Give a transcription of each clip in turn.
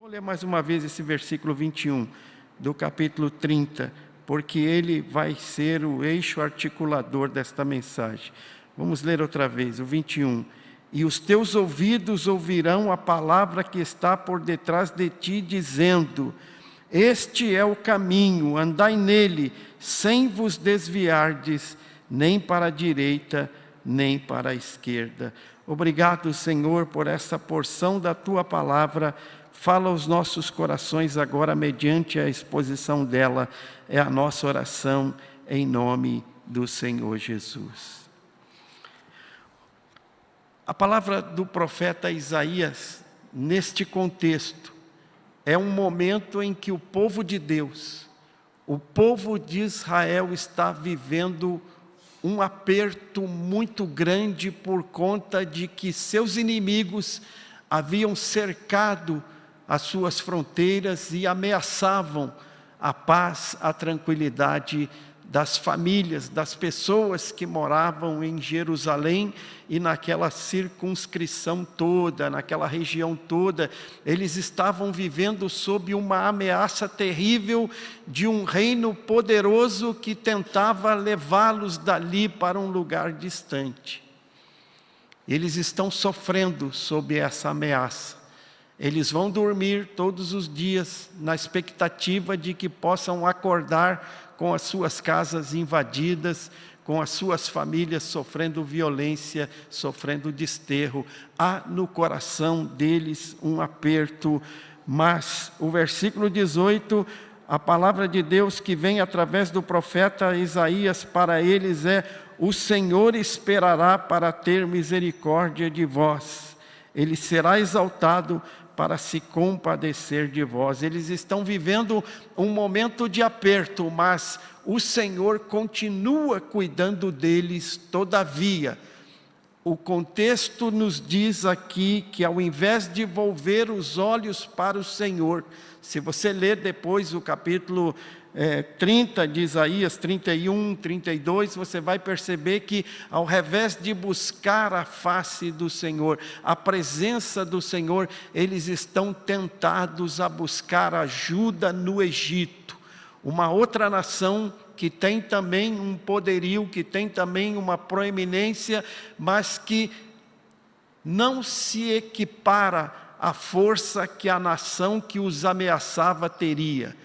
Vou ler mais uma vez esse versículo 21 do capítulo 30, porque ele vai ser o eixo articulador desta mensagem. Vamos ler outra vez, o 21. E os teus ouvidos ouvirão a palavra que está por detrás de ti, dizendo: este é o caminho, andai nele, sem vos desviardes, nem para a direita, nem para a esquerda. Obrigado, Senhor, por essa porção da Tua palavra. Fala aos nossos corações agora, mediante a exposição dela. É a nossa oração, em nome do Senhor Jesus. A palavra do profeta Isaías, neste contexto, é um momento em que o povo de Deus, o povo de Israel está vivendo um aperto muito grande por conta de que seus inimigos haviam cercado as suas fronteiras e ameaçavam a paz, a tranquilidade das famílias, das pessoas que moravam em Jerusalém e naquela circunscrição toda, naquela região toda. Eles estavam vivendo sob uma ameaça terrível de um reino poderoso que tentava levá-los dali para um lugar distante. Eles estão sofrendo sob essa ameaça. Eles vão dormir todos os dias na expectativa de que possam acordar com as suas casas invadidas, com as suas famílias sofrendo violência, sofrendo desterro. Há no coração deles um aperto, mas o versículo 18, a palavra de Deus que vem através do profeta Isaías para eles é: o Senhor esperará para ter misericórdia de vós, Ele será exaltado para se compadecer de vós. Eles estão vivendo um momento de aperto, mas o Senhor continua cuidando deles todavia. O contexto nos diz aqui que ao invés de volver os olhos para o Senhor, se você ler depois o capítulo 30 de Isaías, 31, 32, você vai perceber que ao invés de buscar a face do Senhor, a presença do Senhor, eles estão tentados a buscar ajuda no Egito, uma outra nação que tem também um poderio, que tem também uma proeminência, mas que não se equipara à força que a nação que os ameaçava teria.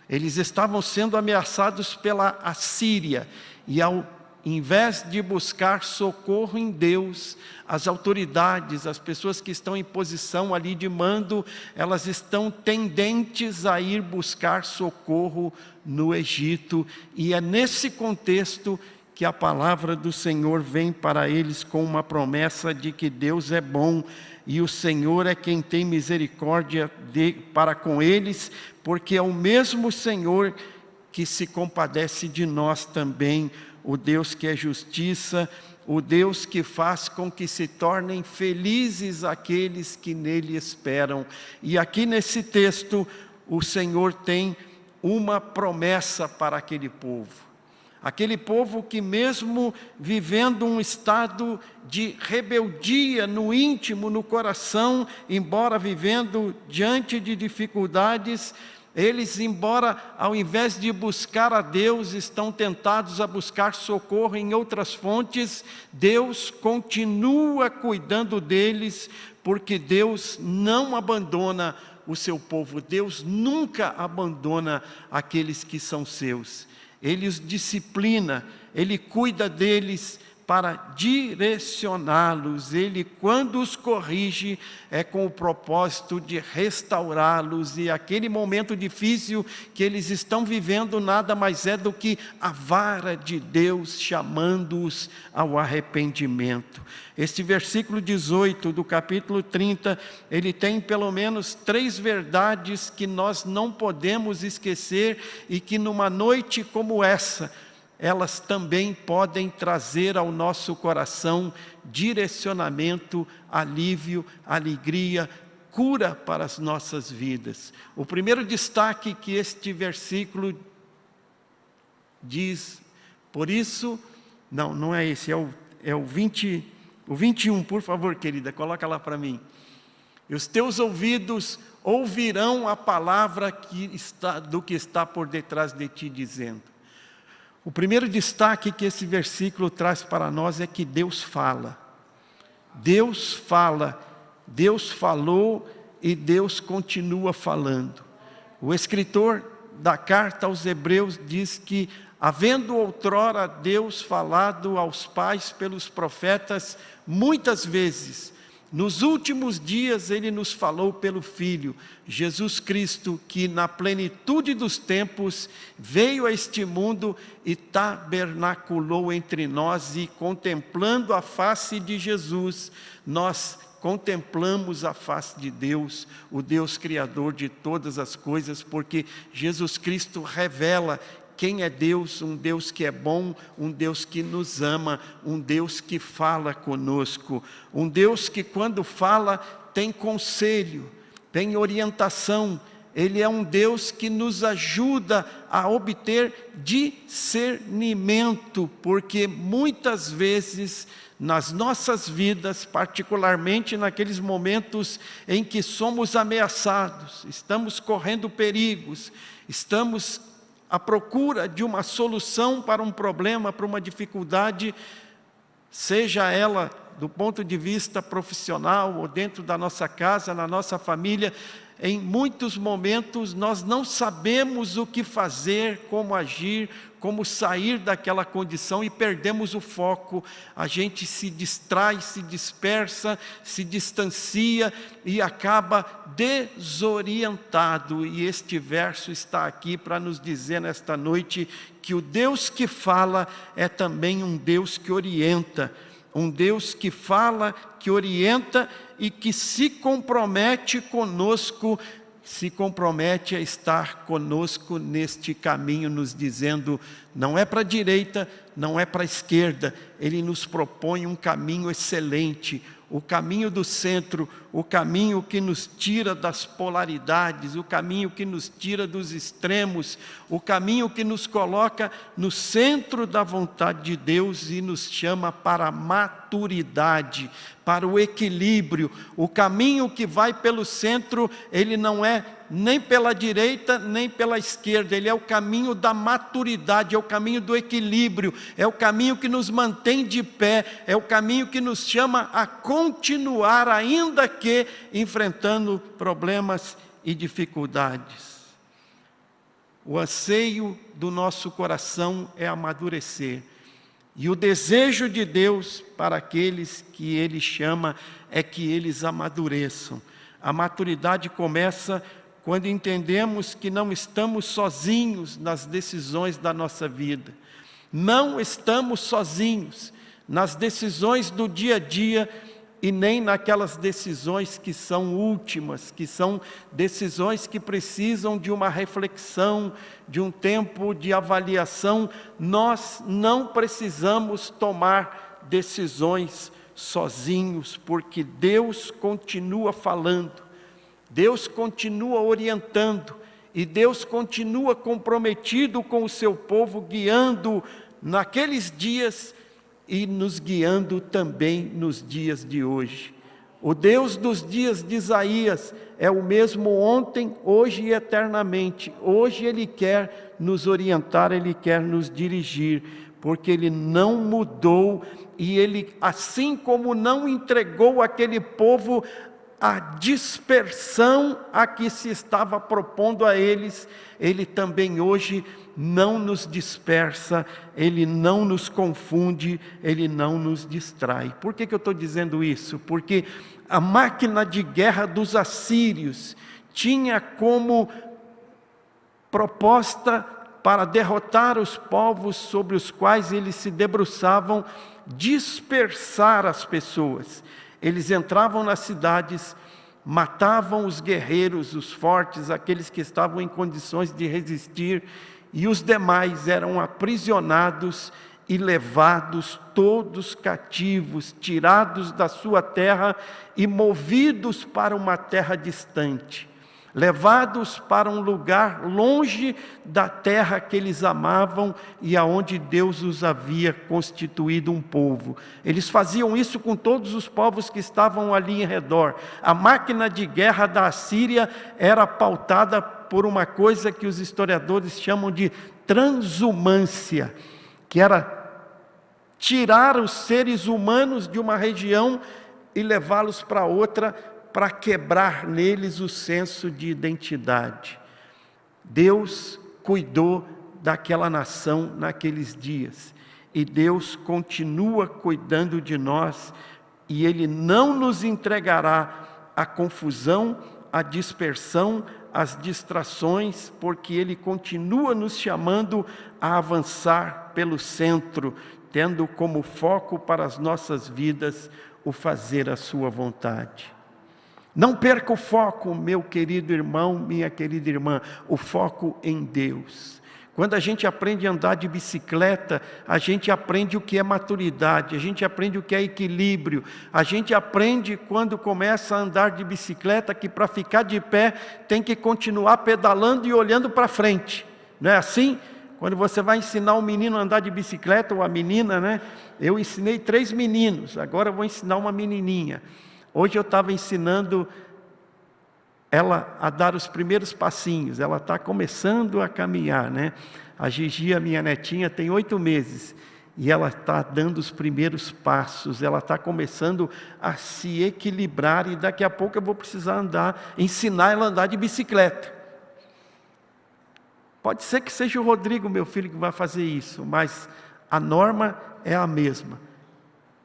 Eles estavam sendo ameaçados pela Assíria, e ao invés de buscar socorro em Deus, as autoridades, as pessoas que estão em posição ali de mando, elas estão tendentes a ir buscar socorro no Egito, e é nesse contexto que a palavra do Senhor vem para eles com uma promessa de que Deus é bom, e o Senhor é quem tem misericórdia para com eles, porque é o mesmo Senhor que se compadece de nós também, o Deus que é justiça, o Deus que faz com que se tornem felizes aqueles que nele esperam. E aqui nesse texto, o Senhor tem uma promessa para aquele povo. Aquele povo que mesmo vivendo um estado de rebeldia no íntimo, no coração, embora vivendo diante de dificuldades, eles, embora ao invés de buscar a Deus, estão tentados a buscar socorro em outras fontes, Deus continua cuidando deles, porque Deus não abandona o seu povo, Deus nunca abandona aqueles que são seus. Ele os disciplina, Ele cuida deles para direcioná-los. Ele, quando os corrige, é com o propósito de restaurá-los. E aquele momento difícil que eles estão vivendo nada mais é do que a vara de Deus chamando-os ao arrependimento. Este versículo 18 do capítulo 30, ele tem pelo menos 3 verdades que nós não podemos esquecer e que numa noite como essa, elas também podem trazer ao nosso coração direcionamento, alívio, alegria, cura para as nossas vidas. O primeiro destaque que este versículo diz, por isso, não é esse, é o 21, por favor, querida, coloca lá para mim. E os teus ouvidos ouvirão a palavra do que está por detrás de ti dizendo. O primeiro destaque que esse versículo traz para nós é que Deus fala. Deus fala, Deus falou e Deus continua falando. O escritor da carta aos Hebreus diz que, havendo outrora Deus falado aos pais pelos profetas muitas vezes, nos últimos dias Ele nos falou pelo Filho, Jesus Cristo, que na plenitude dos tempos veio a este mundo e tabernaculou entre nós, e contemplando a face de Jesus, nós contemplamos a face de Deus, o Deus Criador de todas as coisas, porque Jesus Cristo revela quem é Deus, um Deus que é bom, um Deus que nos ama, um Deus que fala conosco, um Deus que quando fala tem conselho, tem orientação. Ele é um Deus que nos ajuda a obter discernimento, porque muitas vezes nas nossas vidas, particularmente naqueles momentos em que somos ameaçados, estamos correndo perigos, estamos à procura de uma solução para um problema, para uma dificuldade, seja ela do ponto de vista profissional ou dentro da nossa casa, na nossa família, em muitos momentos nós não sabemos o que fazer, como agir, como sair daquela condição e perdemos o foco. A gente se distrai, se dispersa, se distancia e acaba desorientado. E este verso está aqui para nos dizer nesta noite que o Deus que fala é também um Deus que orienta. Um Deus que fala, que orienta e que se compromete conosco, se compromete a estar conosco neste caminho, nos dizendo, não é para a direita, não é para a esquerda, Ele nos propõe um caminho excelente, o caminho do centro, o caminho que nos tira das polaridades, o caminho que nos tira dos extremos, o caminho que nos coloca no centro da vontade de Deus e nos chama para a maturidade, para o equilíbrio. O caminho que vai pelo centro, ele não é nem pela direita, nem pela esquerda, ele é o caminho da maturidade, é o caminho do equilíbrio, é o caminho que nos mantém de pé, é o caminho que nos chama a continuar, ainda que enfrentando problemas e dificuldades. O anseio do nosso coração é amadurecer, e o desejo de Deus para aqueles que Ele chama é que eles amadureçam. A maturidade começa quando entendemos que não estamos sozinhos nas decisões da nossa vida. Não estamos sozinhos nas decisões do dia a dia e nem naquelas decisões que são últimas, que são decisões que precisam de uma reflexão, de um tempo de avaliação. Nós não precisamos tomar decisões sozinhos, porque Deus continua falando, Deus continua orientando, e Deus continua comprometido com o seu povo, guiando naqueles dias e nos guiando também nos dias de hoje. O Deus dos dias de Isaías é o mesmo ontem, hoje e eternamente. Hoje Ele quer nos orientar, Ele quer nos dirigir, porque Ele não mudou e Ele, assim como não entregou aquele povo a dispersão a que se estava propondo a eles, Ele também hoje não nos dispersa, Ele não nos confunde, Ele não nos distrai. Por que eu estou dizendo isso? Porque a máquina de guerra dos assírios tinha como proposta para derrotar os povos sobre os quais eles se debruçavam, dispersar as pessoas. Eles entravam nas cidades, matavam os guerreiros, os fortes, aqueles que estavam em condições de resistir, e os demais eram aprisionados e levados todos cativos, tirados da sua terra e movidos para uma terra distante. levados para um lugar longe da terra que eles amavam e aonde Deus os havia constituído um povo. Eles faziam isso com todos os povos que estavam ali em redor. A máquina de guerra da Assíria era pautada por uma coisa que os historiadores chamam de transumância, que era tirar os seres humanos de uma região e levá-los para outra, para quebrar neles o senso de identidade. Deus cuidou daquela nação naqueles dias, e Deus continua cuidando de nós, e Ele não nos entregará à confusão, à dispersão, às distrações, porque Ele continua nos chamando a avançar pelo centro, tendo como foco para as nossas vidas o fazer a sua vontade. Não perca o foco, meu querido irmão, minha querida irmã, o foco em Deus. Quando a gente aprende a andar de bicicleta, a gente aprende o que é maturidade, a gente aprende o que é equilíbrio, a gente aprende quando começa a andar de bicicleta que para ficar de pé tem que continuar pedalando e olhando para frente. Não é assim? Quando você vai ensinar um menino a andar de bicicleta, ou a menina, né? Eu ensinei 3 meninos, agora eu vou ensinar uma menininha. Hoje eu estava ensinando ela a dar os primeiros passinhos, ela está começando a caminhar, né? A Gigi, a minha netinha, tem 8 meses, e ela está dando os primeiros passos, ela está começando a se equilibrar, e daqui a pouco eu vou precisar ensinar ela a andar de bicicleta. Pode ser que seja o Rodrigo, meu filho, que vai fazer isso, mas a norma é a mesma.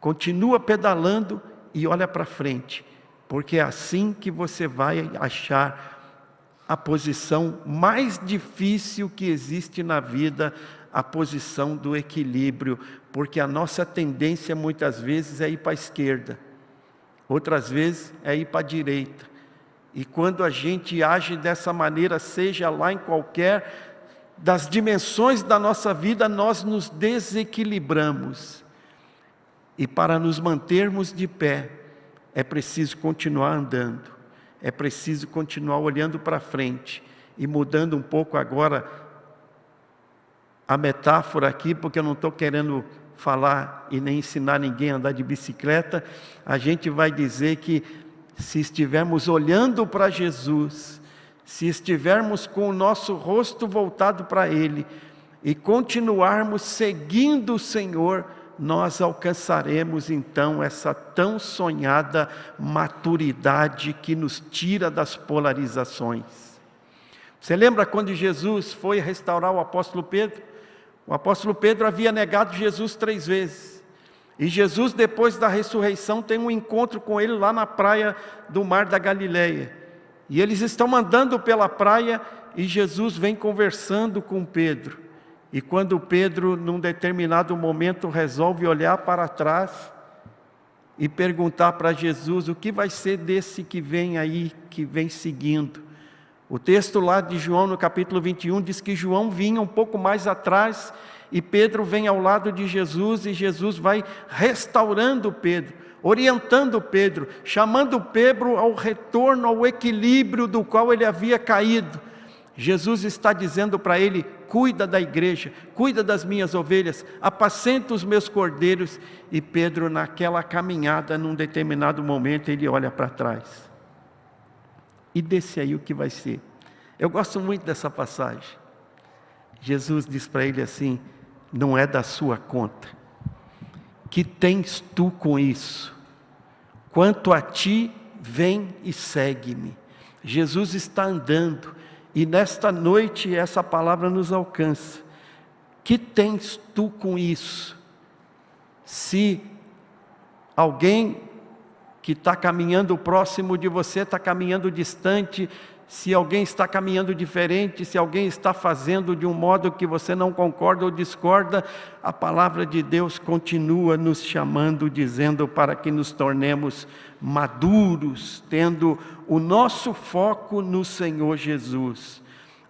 Continua pedalando e olha para frente, porque é assim que você vai achar a posição mais difícil que existe na vida, a posição do equilíbrio, porque a nossa tendência muitas vezes é ir para a esquerda, outras vezes é ir para a direita, e quando a gente age dessa maneira, seja lá em qualquer das dimensões da nossa vida, nós nos desequilibramos. E para nos mantermos de pé, é preciso continuar andando, é preciso continuar olhando para frente, e mudando um pouco agora a metáfora aqui, porque eu não estou querendo falar e nem ensinar ninguém a andar de bicicleta, a gente vai dizer que se estivermos olhando para Jesus, se estivermos com o nosso rosto voltado para Ele, e continuarmos seguindo o Senhor, nós alcançaremos então essa tão sonhada maturidade que nos tira das polarizações. Você lembra quando Jesus foi restaurar o apóstolo Pedro? O apóstolo Pedro havia negado Jesus 3 vezes. E Jesus, depois da ressurreição, tem um encontro com ele lá na praia do Mar da Galileia. E eles estão andando pela praia e Jesus vem conversando com Pedro. E quando Pedro, num determinado momento, resolve olhar para trás e perguntar para Jesus: o que vai ser desse que vem aí, que vem seguindo? O texto lá de João, no capítulo 21, diz que João vinha um pouco mais atrás e Pedro vem ao lado de Jesus, e Jesus vai restaurando Pedro, orientando Pedro, chamando Pedro ao retorno, ao equilíbrio do qual ele havia caído. Jesus está dizendo para ele: cuida da igreja, cuida das minhas ovelhas, apacenta os meus cordeiros. E Pedro, naquela caminhada, num determinado momento, ele olha para trás. E desse aí o que vai ser? Eu gosto muito dessa passagem. Jesus diz para ele assim: não é da sua conta. Que tens tu com isso? Quanto a ti, vem e segue-me. Jesus está andando. E nesta noite essa palavra nos alcança. Que tens tu com isso? Se alguém que está caminhando próximo de você está caminhando distante, se alguém está caminhando diferente, se alguém está fazendo de um modo que você não concorda ou discorda, a palavra de Deus continua nos chamando, dizendo para que nos tornemos maduros, tendo o nosso foco no Senhor Jesus.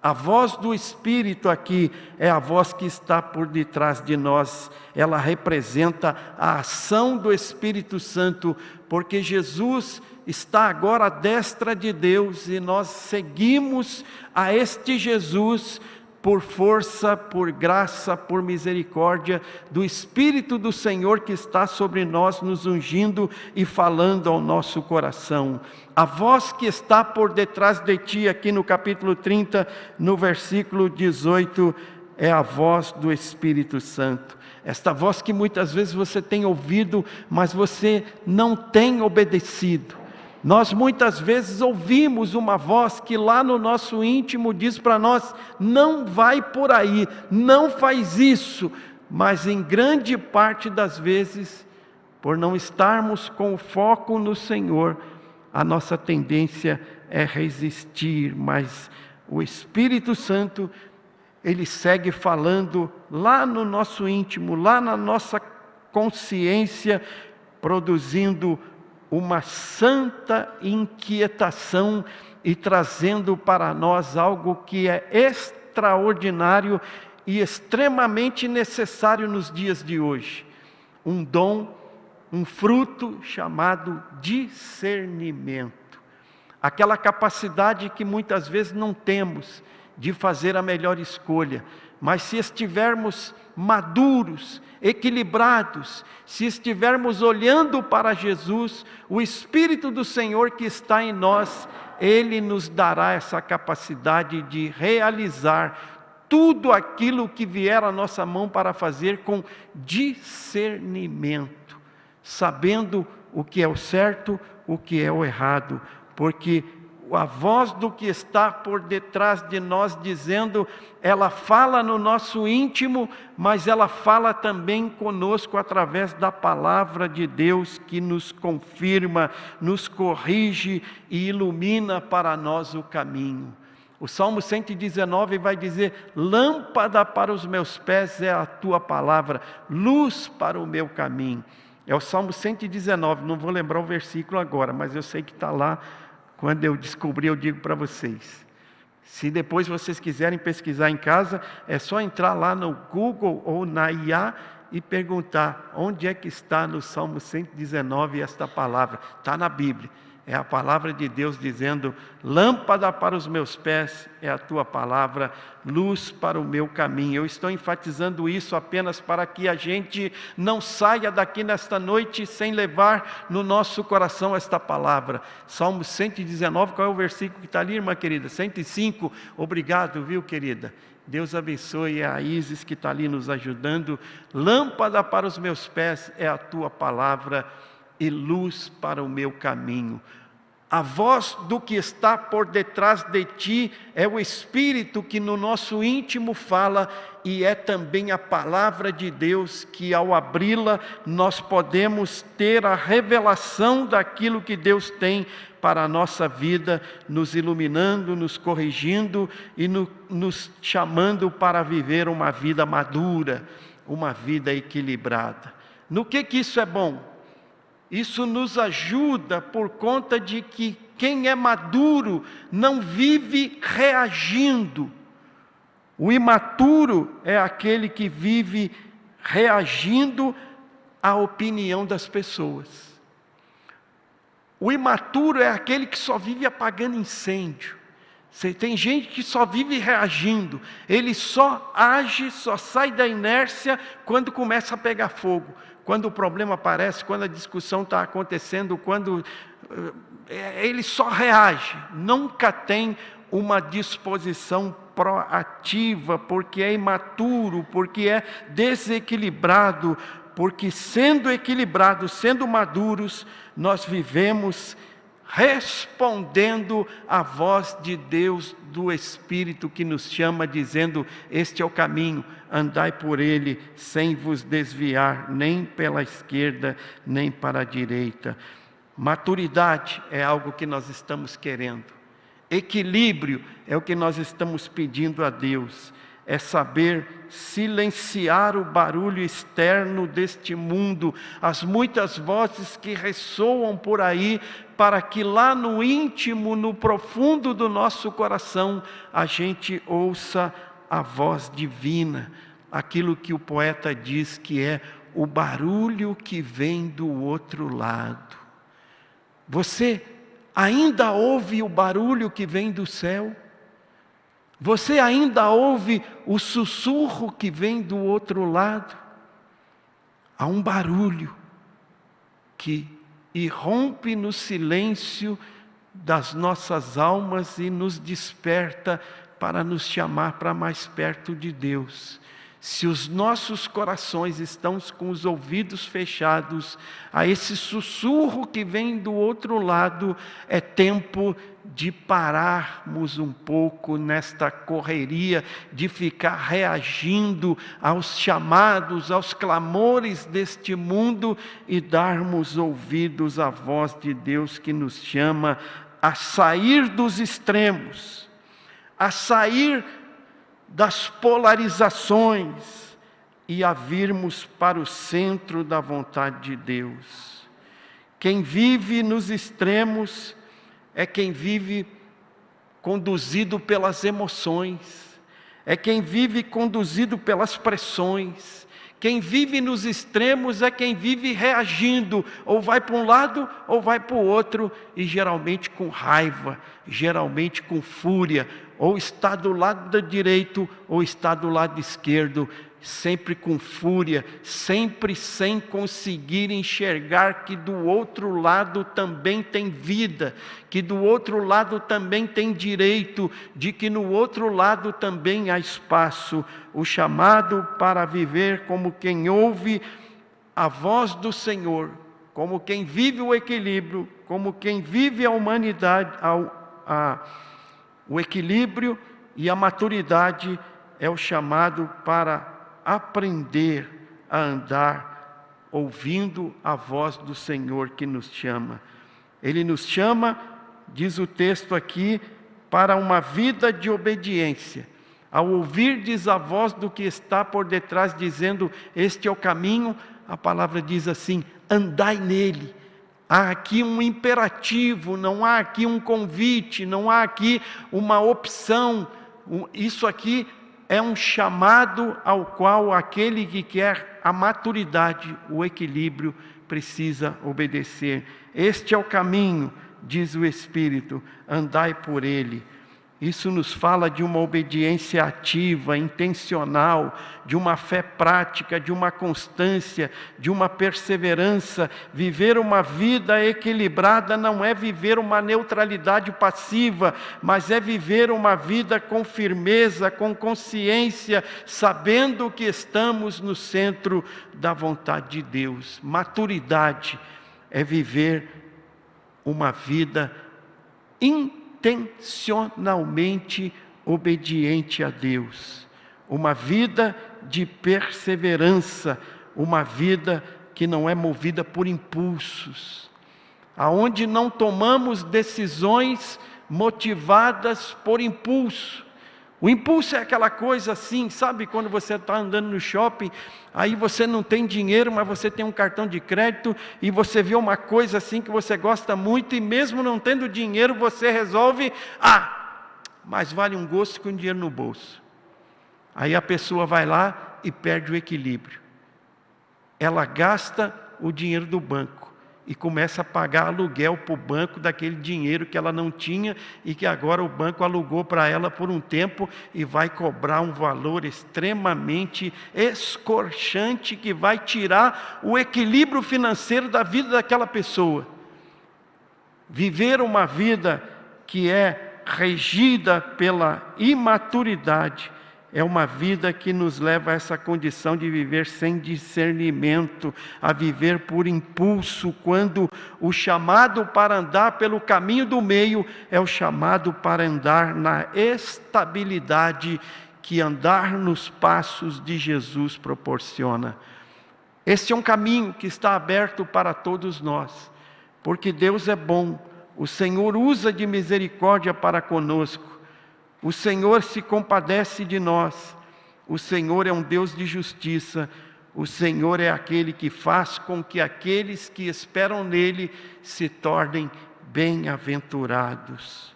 A voz do Espírito aqui é a voz que está por detrás de nós. Ela representa a ação do Espírito Santo, porque Jesus está agora à destra de Deus e nós seguimos a este Jesus por força, por graça, por misericórdia do Espírito do Senhor que está sobre nós, nos ungindo e falando ao nosso coração. A voz que está por detrás de ti, aqui no capítulo 30, no versículo 18, é a voz do Espírito Santo. Esta voz que muitas vezes você tem ouvido, mas você não tem obedecido. Nós muitas vezes ouvimos uma voz que lá no nosso íntimo diz para nós: não vai por aí, não faz isso. Mas em grande parte das vezes, por não estarmos com o foco no Senhor, a nossa tendência é resistir. Mas o Espírito Santo, Ele segue falando lá no nosso íntimo, lá na nossa consciência, produzindo uma santa inquietação e trazendo para nós algo que é extraordinário e extremamente necessário nos dias de hoje. Um dom, um fruto chamado discernimento. Aquela capacidade que muitas vezes não temos de fazer a melhor escolha, mas se estivermos maduros, equilibrados, se estivermos olhando para Jesus, o Espírito do Senhor que está em nós, Ele nos dará essa capacidade de realizar tudo aquilo que vier à nossa mão para fazer com discernimento, sabendo o que é o certo, o que é o errado, porque a voz do que está por detrás de nós dizendo, ela fala no nosso íntimo, mas ela fala também conosco através da palavra de Deus que nos confirma, nos corrige e ilumina para nós o caminho. O Salmo 119 vai dizer: lâmpada para os meus pés é a tua palavra, luz para o meu caminho. É o Salmo 119, não vou lembrar o versículo agora, mas eu sei que está lá. Quando eu descobrir, eu digo para vocês. Se depois vocês quiserem pesquisar em casa, é só entrar lá no Google ou na IA e perguntar onde é que está no Salmo 119 esta palavra. Está na Bíblia. É a palavra de Deus dizendo: lâmpada para os meus pés é a tua palavra, luz para o meu caminho. Eu estou enfatizando isso apenas para que a gente não saia daqui nesta noite sem levar no nosso coração esta palavra. Salmo 119, qual é o versículo que está ali, irmã querida? 105, obrigado, viu, querida? Deus abençoe a Isis que está ali nos ajudando. Lâmpada para os meus pés é a tua palavra e luz para o meu caminho. A voz do que está por detrás de ti é o Espírito que no nosso íntimo fala, e é também a palavra de Deus que, ao abri-la, nós podemos ter a revelação daquilo que Deus tem para a nossa vida, nos iluminando, nos corrigindo e nos chamando para viver uma vida madura, uma vida equilibrada. No que isso é bom? Isso nos ajuda por conta de que quem é maduro não vive reagindo. O imaturo é aquele que vive reagindo à opinião das pessoas. O imaturo é aquele que só vive apagando incêndio. Tem gente que só vive reagindo. Ele só age, só sai da inércia quando começa a pegar fogo. Quando o problema aparece, quando a discussão está acontecendo, quando ele só reage, nunca tem uma disposição proativa, porque é imaturo, porque é desequilibrado, porque sendo equilibrados, sendo maduros, nós vivemos respondendo à voz de Deus, do Espírito que nos chama, dizendo: este é o caminho, andai por ele, sem vos desviar, nem pela esquerda, nem para a direita. Maturidade é algo que nós estamos querendo. Equilíbrio é o que nós estamos pedindo a Deus. é saber silenciar o barulho externo deste mundo, as muitas vozes que ressoam por aí, para que lá no íntimo, no profundo do nosso coração, a gente ouça a voz divina, aquilo que o poeta diz que é o barulho que vem do outro lado. Você ainda ouve o barulho que vem do céu? Você ainda ouve o sussurro que vem do outro lado? Há um barulho que irrompe no silêncio das nossas almas e nos desperta para nos chamar para mais perto de Deus. Se os nossos corações estão com os ouvidos fechados a esse sussurro que vem do outro lado, é tempo de pararmos um pouco nesta correria, de ficar reagindo aos chamados, aos clamores deste mundo e darmos ouvidos à voz de Deus que nos chama a sair dos extremos, a sair das polarizações e a virmos para o centro da vontade de Deus. Quem vive nos extremos é quem vive conduzido pelas emoções, é quem vive conduzido pelas pressões. Quem vive nos extremos é quem vive reagindo, ou vai para um lado ou vai para o outro, e geralmente com raiva, geralmente com fúria, ou está do lado direito ou está do lado esquerdo, sempre com fúria, sempre sem conseguir enxergar que do outro lado também tem vida, que do outro lado também tem direito, de que no outro lado também há espaço. O chamado para viver como quem ouve a voz do Senhor, como quem vive o equilíbrio, como quem vive a humanidade, o equilíbrio e a maturidade, é o chamado para aprender a andar ouvindo a voz do Senhor que nos chama. Ele nos chama, diz o texto aqui, para uma vida de obediência. Ao ouvirdes a voz do que está por detrás dizendo, este é o caminho, a palavra diz assim, andai nele. Há aqui um imperativo, não há aqui um convite, não há aqui uma opção. Isso aqui é um chamado ao qual aquele que quer a maturidade, o equilíbrio, precisa obedecer. Este é o caminho, diz o Espírito, andai por ele. Isso nos fala de uma obediência ativa, intencional, de uma fé prática, de uma constância, de uma perseverança. Viver uma vida equilibrada não é viver uma neutralidade passiva, mas é viver uma vida com firmeza, com consciência, sabendo que estamos no centro da vontade de Deus. Maturidade é viver uma vida intencionalmente obediente a Deus, uma vida de perseverança, uma vida que não é movida por impulsos, aonde não tomamos decisões motivadas por impulso. O impulso é aquela coisa assim, sabe, quando você está andando no shopping, aí você não tem dinheiro, mas você tem um cartão de crédito, e você vê uma coisa assim que você gosta muito, e mesmo não tendo dinheiro, você resolve, mas vale um gosto com dinheiro no bolso. Aí a pessoa vai lá e perde o equilíbrio. Ela gasta o dinheiro do banco, e começa a pagar aluguel para o banco daquele dinheiro que ela não tinha e que agora o banco alugou para ela por um tempo e vai cobrar um valor extremamente escorchante que vai tirar o equilíbrio financeiro da vida daquela pessoa. Viver uma vida que é regida pela imaturidade é uma vida que nos leva a essa condição de viver sem discernimento, a viver por impulso, quando o chamado para andar pelo caminho do meio é o chamado para andar na estabilidade que andar nos passos de Jesus proporciona. Este é um caminho que está aberto para todos nós, porque Deus é bom, o Senhor usa de misericórdia para conosco. O Senhor se compadece de nós, O Senhor é um Deus de justiça. O Senhor é aquele que faz com que aqueles que esperam nele se tornem bem-aventurados.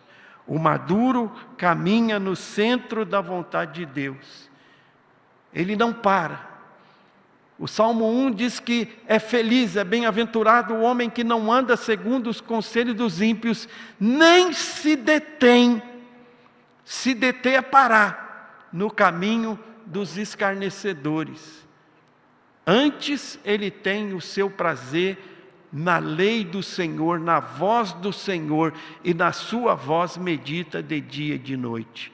O maduro caminha no centro da vontade de Deus. Ele não para. O Salmo 1 diz que é feliz, é bem-aventurado o homem que não anda segundo os conselhos dos ímpios, nem se detém a parar no caminho dos escarnecedores. Antes ele tem o seu prazer na lei do Senhor, na voz do Senhor, e na sua voz medita de dia e de noite.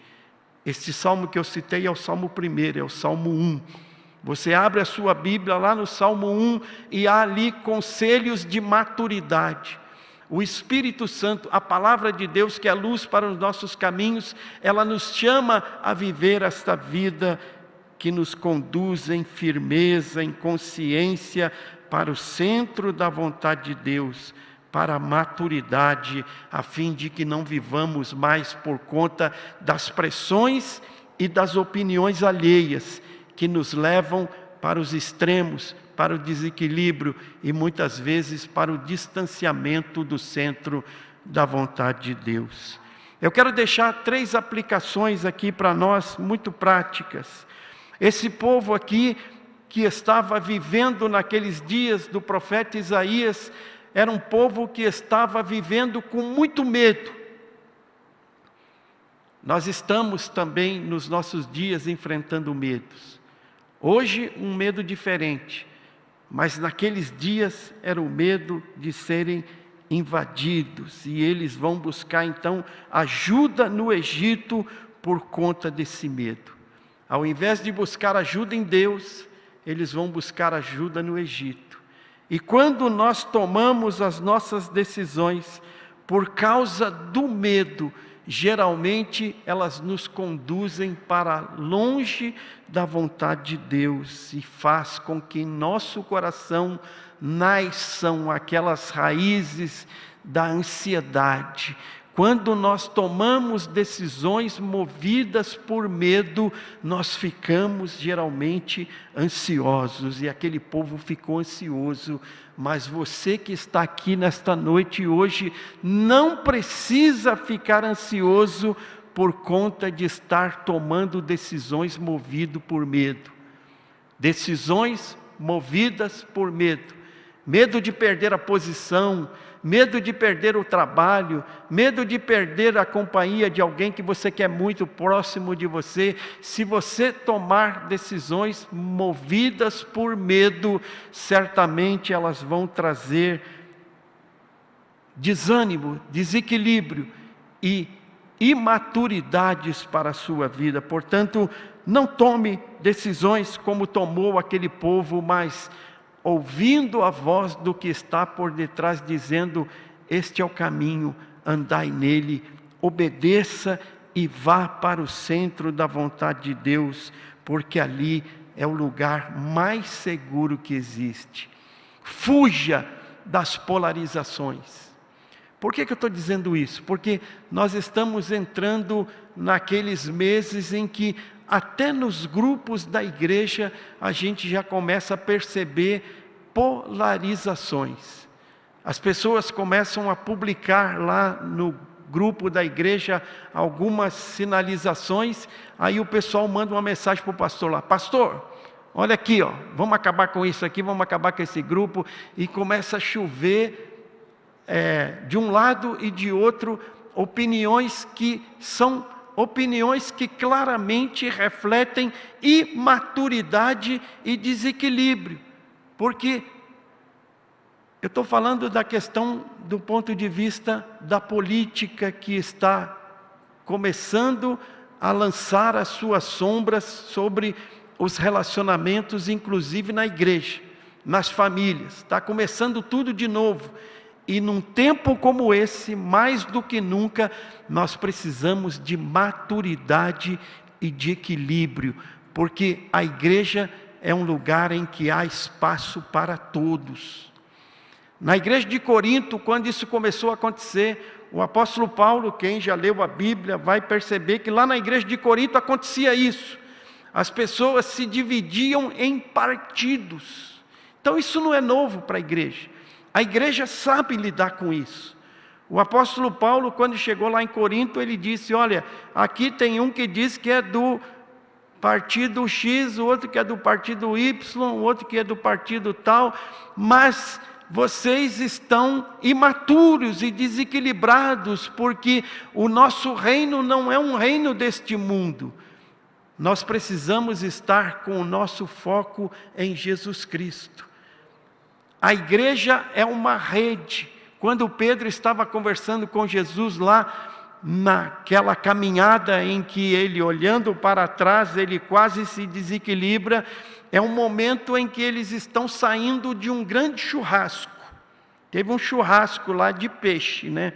Este salmo que eu citei é o Salmo 1, é o Salmo 1. Você abre a sua Bíblia lá no Salmo 1 e há ali conselhos de maturidade. O Espírito Santo, a palavra de Deus, que é a luz para os nossos caminhos, ela nos chama a viver esta vida que nos conduz em firmeza, em consciência, para o centro da vontade de Deus, para a maturidade, a fim de que não vivamos mais por conta das pressões e das opiniões alheias, que nos levam para os extremos, para o desequilíbrio e muitas vezes para o distanciamento do centro da vontade de Deus. Eu quero deixar 3 aplicações aqui para nós, muito práticas. Esse povo aqui, que estava vivendo naqueles dias do profeta Isaías, era um povo que estava vivendo com muito medo. Nós estamos também nos nossos dias enfrentando medos. Hoje um medo diferente, mas naqueles dias era o medo de serem invadidos, e eles vão buscar então ajuda no Egito por conta desse medo. Ao invés de buscar ajuda em Deus, eles vão buscar ajuda no Egito. E quando nós tomamos as nossas decisões por causa do medo, geralmente elas nos conduzem para longe da vontade de Deus e faz com que em nosso coração nasçam aquelas raízes da ansiedade. Quando nós tomamos decisões movidas por medo, nós ficamos geralmente ansiosos, e aquele povo ficou ansioso. Mas você que está aqui nesta noite hoje, não precisa ficar ansioso por conta de estar tomando decisões movido por medo. Decisões movidas por medo. Medo de perder a posição, medo de perder o trabalho, medo de perder a companhia de alguém que você quer muito próximo de você. Se você tomar decisões movidas por medo, certamente elas vão trazer desânimo, desequilíbrio e imaturidades para a sua vida. Portanto, não tome decisões como tomou aquele povo, mas ouvindo a voz do que está por detrás, dizendo: este é o caminho, andai nele, obedeça e vá para o centro da vontade de Deus, porque ali é o lugar mais seguro que existe. Fuja das polarizações. Por que eu estou dizendo isso? Porque nós estamos entrando naqueles meses em que até nos grupos da igreja a gente já começa a perceber polarizações. As pessoas começam a publicar lá no grupo da igreja algumas sinalizações, aí o pessoal manda uma mensagem para o pastor lá: pastor, olha aqui, vamos acabar com isso aqui, vamos acabar com esse grupo, e começa a chover de um lado e de outro opiniões que são opiniões que claramente refletem imaturidade e desequilíbrio. Porque eu estou falando da questão do ponto de vista da política, que está começando a lançar as suas sombras sobre os relacionamentos, inclusive na igreja, nas famílias. Está começando tudo de novo. E num tempo como esse, mais do que nunca, nós precisamos de maturidade e de equilíbrio, porque a igreja é um lugar em que há espaço para todos. Na igreja de Corinto, quando isso começou a acontecer, o apóstolo Paulo, quem já leu a Bíblia, vai perceber que lá na igreja de Corinto acontecia isso. As pessoas se dividiam em partidos. Então isso não é novo para a igreja. A igreja sabe lidar com isso. O apóstolo Paulo, quando chegou lá em Corinto, ele disse: olha, aqui tem um que diz que é do partido X, o outro que é do partido Y, o outro que é do partido tal, mas vocês estão imaturos e desequilibrados, porque o nosso reino não é um reino deste mundo. Nós precisamos estar com o nosso foco em Jesus Cristo. A igreja é uma rede. Quando Pedro estava conversando com Jesus lá, naquela caminhada em que ele, olhando para trás, ele quase se desequilibra, é um momento em que eles estão saindo de um grande churrasco. Teve um churrasco lá de peixe, né?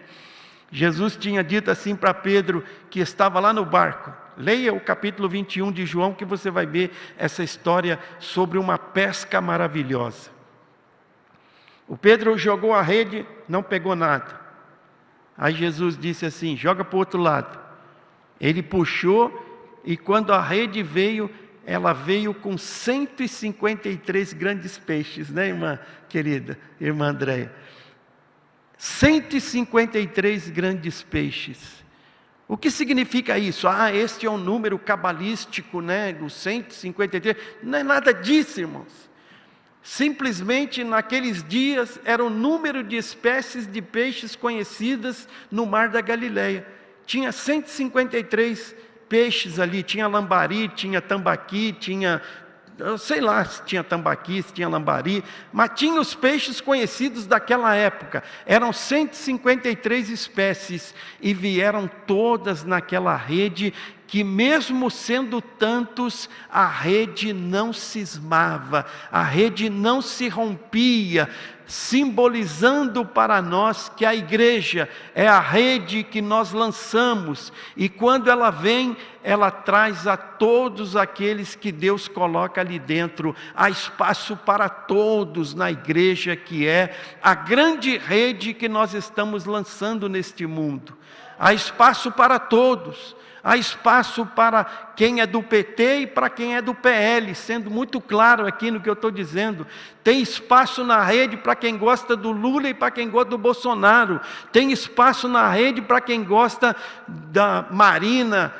Jesus tinha dito assim para Pedro, que estava lá no barco. Leia o capítulo 21 de João, que você vai ver essa história sobre uma pesca maravilhosa. O Pedro jogou a rede, não pegou nada. Aí Jesus disse assim: joga para o outro lado. Ele puxou, e quando a rede veio, ela veio com 153 grandes peixes, né, irmã querida, irmã Andréia? 153 grandes peixes. O que significa isso? Este é um número cabalístico, né, dos 153. Não é nada disso, irmãos. Simplesmente naqueles dias era o número de espécies de peixes conhecidas no mar da Galileia. Tinha 153 peixes ali, tinha lambari, tinha tambaqui, tinha, eu sei lá se tinha tambaqui, se tinha lambari, mas tinha os peixes conhecidos daquela época. Eram 153 espécies e vieram todas naquela rede, que mesmo sendo tantos, a rede não cismava, a rede não se rompia, simbolizando para nós que a igreja é a rede que nós lançamos, e quando ela vem, ela traz a todos aqueles que Deus coloca ali dentro. Há espaço para todos na igreja, que é a grande rede que nós estamos lançando neste mundo. Há espaço para todos. Há espaço para quem é do PT e para quem é do PL, sendo muito claro aqui no que eu estou dizendo. Tem espaço na rede para quem gosta do Lula e para quem gosta do Bolsonaro. Tem espaço na rede para quem gosta da Marina,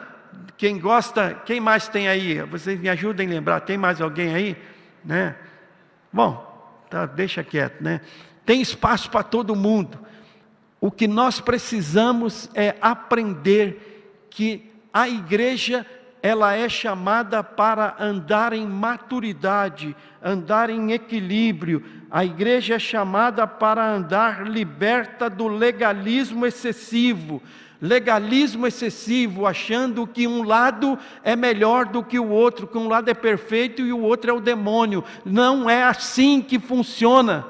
quem gosta... Quem mais tem aí? Vocês me ajudem a lembrar, tem mais alguém aí? Né? Bom, tá, deixa quieto, né? Tem espaço para todo mundo. O que nós precisamos é aprender que a igreja, ela é chamada para andar em maturidade, andar em equilíbrio. A igreja é chamada para andar liberta do legalismo excessivo. Legalismo excessivo, achando que um lado é melhor do que o outro, que um lado é perfeito e o outro é o demônio. Não é assim que funciona.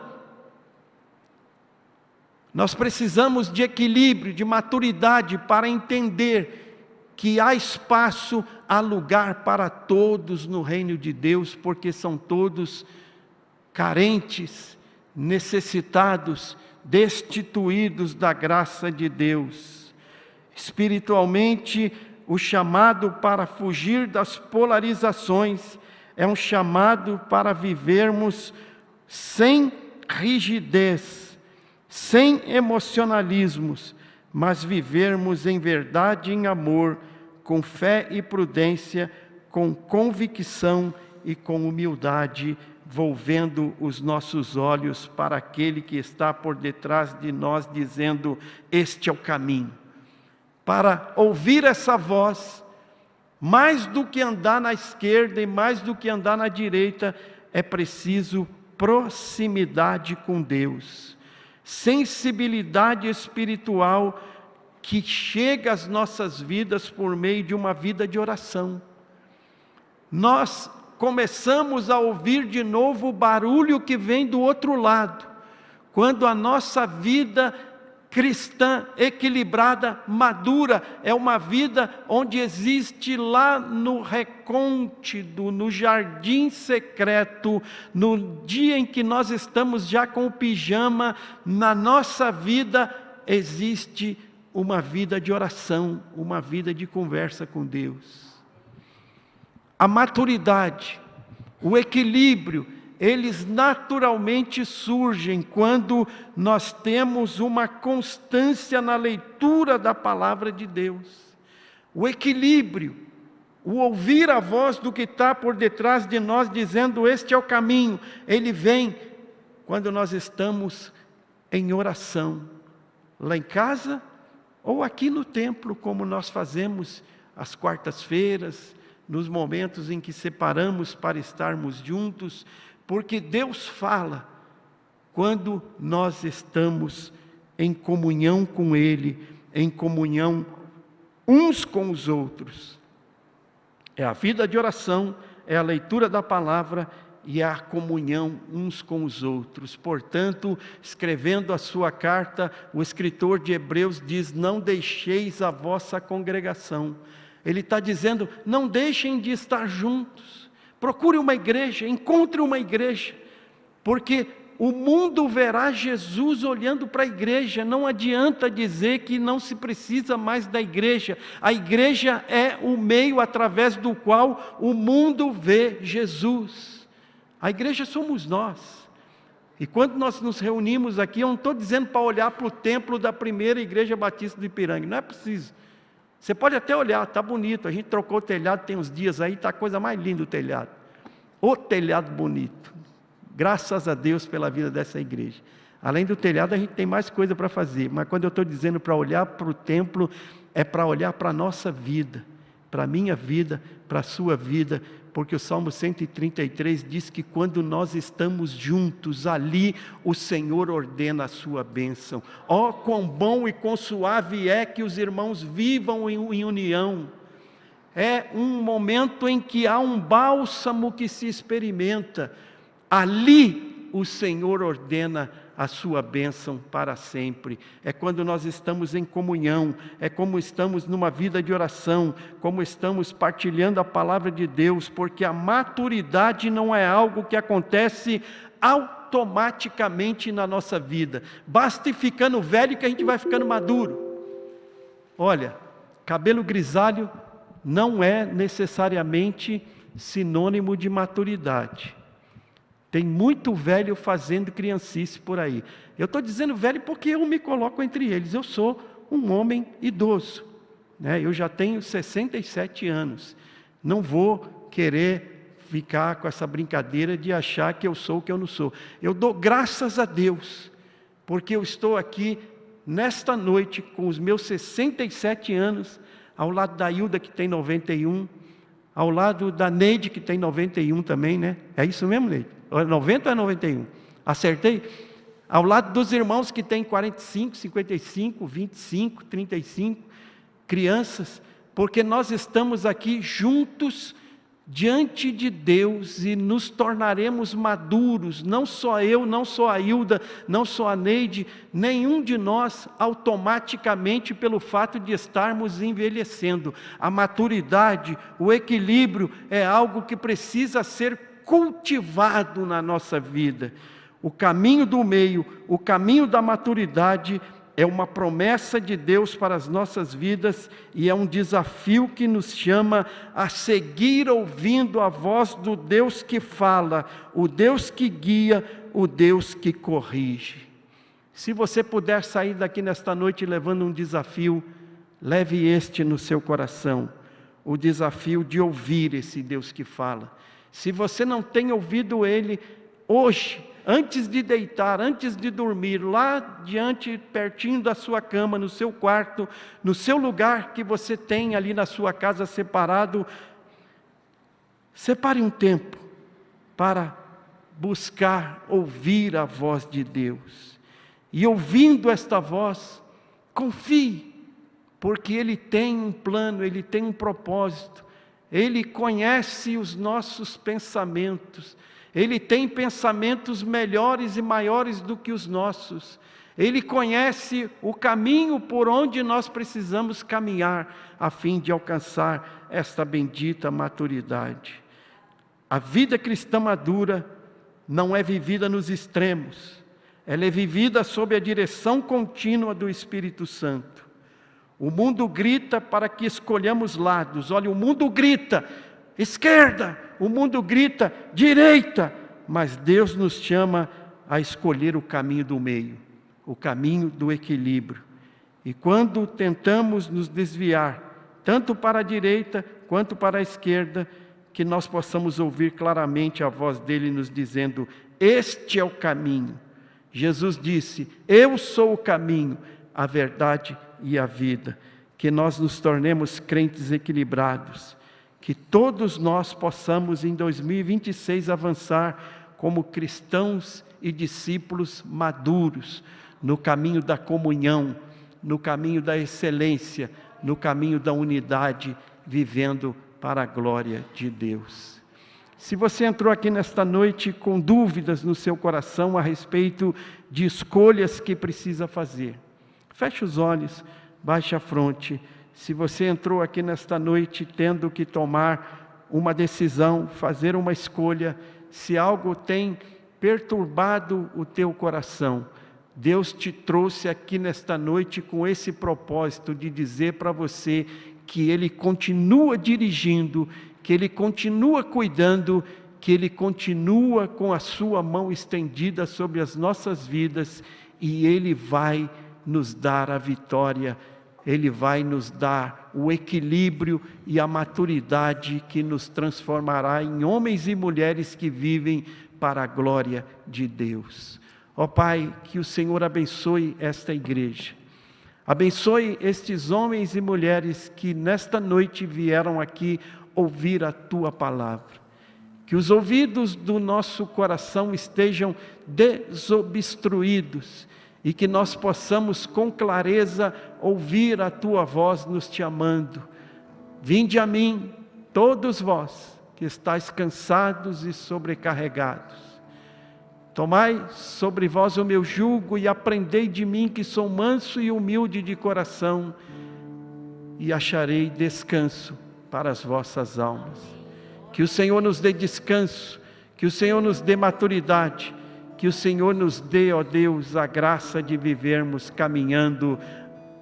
Nós precisamos de equilíbrio, de maturidade para entender que há espaço, há lugar para todos no reino de Deus, porque são todos carentes, necessitados, destituídos da graça de Deus. Espiritualmente, o chamado para fugir das polarizações é um chamado para vivermos sem rigidez, sem emocionalismos, mas vivermos em verdade e em amor, com fé e prudência, com convicção e com humildade, volvendo os nossos olhos para aquele que está por detrás de nós, dizendo: este é o caminho. Para ouvir essa voz, mais do que andar na esquerda e mais do que andar na direita, é preciso proximidade com Deus. Sensibilidade espiritual que chega às nossas vidas por meio de uma vida de oração. Nós começamos a ouvir de novo o barulho que vem do outro lado, quando a nossa vida cristã, equilibrada, madura, é uma vida onde existe lá no recôndito, no jardim secreto, no dia em que nós estamos já com o pijama, na nossa vida existe uma vida de oração, uma vida de conversa com Deus. A maturidade, o equilíbrio, eles naturalmente surgem quando nós temos uma constância na leitura da palavra de Deus. O equilíbrio, o ouvir a voz do que está por detrás de nós, dizendo este é o caminho, ele vem quando nós estamos em oração, lá em casa ou aqui no templo, como nós fazemos às quartas-feiras, nos momentos em que separamos para estarmos juntos, porque Deus fala quando nós estamos em comunhão com Ele, em comunhão uns com os outros. É a vida de oração, é a leitura da palavra e é a comunhão uns com os outros. Portanto, escrevendo a sua carta, o escritor de Hebreus diz: não deixeis a vossa congregação. Ele está dizendo, não deixem de estar juntos, procure uma igreja, encontre uma igreja, porque o mundo verá Jesus olhando para a igreja. Não adianta dizer que não se precisa mais da igreja. A igreja é o meio através do qual o mundo vê Jesus. A igreja somos nós. E quando nós nos reunimos aqui, eu não estou dizendo para olhar para o templo da primeira igreja batista de Ipiranga, não é preciso. Você pode até olhar, está bonito, a gente trocou o telhado, tem uns dias aí, está a coisa mais linda o telhado. O telhado bonito. Graças a Deus pela vida dessa igreja. Além do telhado, a gente tem mais coisa para fazer. Mas quando eu estou dizendo para olhar para o templo, é para olhar para a nossa vida, para a minha vida, para a sua vida. Porque o Salmo 133 diz que quando nós estamos juntos, ali o Senhor ordena a sua bênção. Ó, quão bom e quão suave é que os irmãos vivam em união. É um momento em que há um bálsamo que se experimenta. Ali o Senhor ordena a sua bênção para sempre. É quando nós estamos em comunhão, é como estamos numa vida de oração, como estamos partilhando a palavra de Deus, porque a maturidade não é algo que acontece automaticamente na nossa vida. Basta ir ficando velho que a gente vai ficando maduro. Olha, cabelo grisalho não é necessariamente sinônimo de maturidade. Tem muito velho fazendo criancice por aí. Eu estou dizendo velho porque eu me coloco entre eles. Eu sou um homem idoso, né? Eu já tenho 67 anos. Não vou querer ficar com essa brincadeira de achar que eu sou o que eu não sou. Eu dou graças a Deus, porque eu estou aqui nesta noite com os meus 67 anos, ao lado da Hilda que tem 91, ao lado da Neide que tem 91 também, né? É isso mesmo, Neide? 90 ou é 91? Acertei? Ao lado dos irmãos que têm 45, 55, 25, 35, crianças, porque nós estamos aqui juntos diante de Deus e nos tornaremos maduros, não só eu, não só a Hilda, não só a Neide, nenhum de nós automaticamente pelo fato de estarmos envelhecendo. A maturidade, o equilíbrio é algo que precisa ser cultivado na nossa vida. O caminho do meio, o caminho da maturidade é uma promessa de Deus para as nossas vidas e é um desafio que nos chama a seguir ouvindo a voz do Deus que fala, o Deus que guia, o Deus que corrige. Se você puder sair daqui nesta noite levando um desafio, leve este no seu coração, o desafio de ouvir esse Deus que fala. Se você não tem ouvido Ele, hoje, antes de deitar, antes de dormir, lá diante, pertinho da sua cama, no seu quarto, no seu lugar que você tem ali na sua casa separado, separe um tempo para buscar ouvir a voz de Deus. E ouvindo esta voz, confie, porque Ele tem um plano, Ele tem um propósito. Ele conhece os nossos pensamentos. Ele tem pensamentos melhores e maiores do que os nossos. Ele conhece o caminho por onde nós precisamos caminhar a fim de alcançar esta bendita maturidade. A vida cristã madura não é vivida nos extremos. Ela é vivida sob a direção contínua do Espírito Santo. O mundo grita para que escolhamos lados. Olha, o mundo grita esquerda, o mundo grita direita, mas Deus nos chama a escolher o caminho do meio, o caminho do equilíbrio. E quando tentamos nos desviar, tanto para a direita quanto para a esquerda, que nós possamos ouvir claramente a voz dele nos dizendo: este é o caminho. Jesus disse: eu sou o caminho, a verdade e a vida. Que nós nos tornemos crentes equilibrados, que todos nós possamos em 2026 avançar como cristãos e discípulos maduros, no caminho da comunhão, no caminho da excelência, no caminho da unidade, vivendo para a glória de Deus. Se você entrou aqui nesta noite com dúvidas no seu coração a respeito de escolhas que precisa fazer, feche os olhos, baixe a fronte. Se você entrou aqui nesta noite tendo que tomar uma decisão, fazer uma escolha, se algo tem perturbado o teu coração, Deus te trouxe aqui nesta noite com esse propósito de dizer para você que Ele continua dirigindo, que Ele continua cuidando, que Ele continua com a sua mão estendida sobre as nossas vidas e Ele vai nos dar a vitória, Ele vai nos dar o equilíbrio e a maturidade que nos transformará em homens e mulheres que vivem para a glória de Deus. Ó Pai, que o Senhor abençoe esta igreja. Abençoe estes homens e mulheres que nesta noite vieram aqui ouvir a Tua palavra. Que os ouvidos do nosso coração estejam desobstruídos e que nós possamos com clareza ouvir a Tua voz nos chamando. Vinde a mim, todos vós que estáis cansados e sobrecarregados. Tomai sobre vós o meu jugo e aprendei de mim, que sou manso e humilde de coração, e acharei descanso para as vossas almas. Que o Senhor nos dê descanso, que o Senhor nos dê maturidade, que o Senhor nos dê, ó Deus, a graça de vivermos caminhando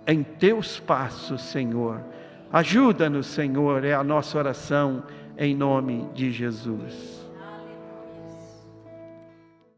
em Teus passos, Senhor. Ajuda-nos, Senhor, é a nossa oração em nome de Jesus.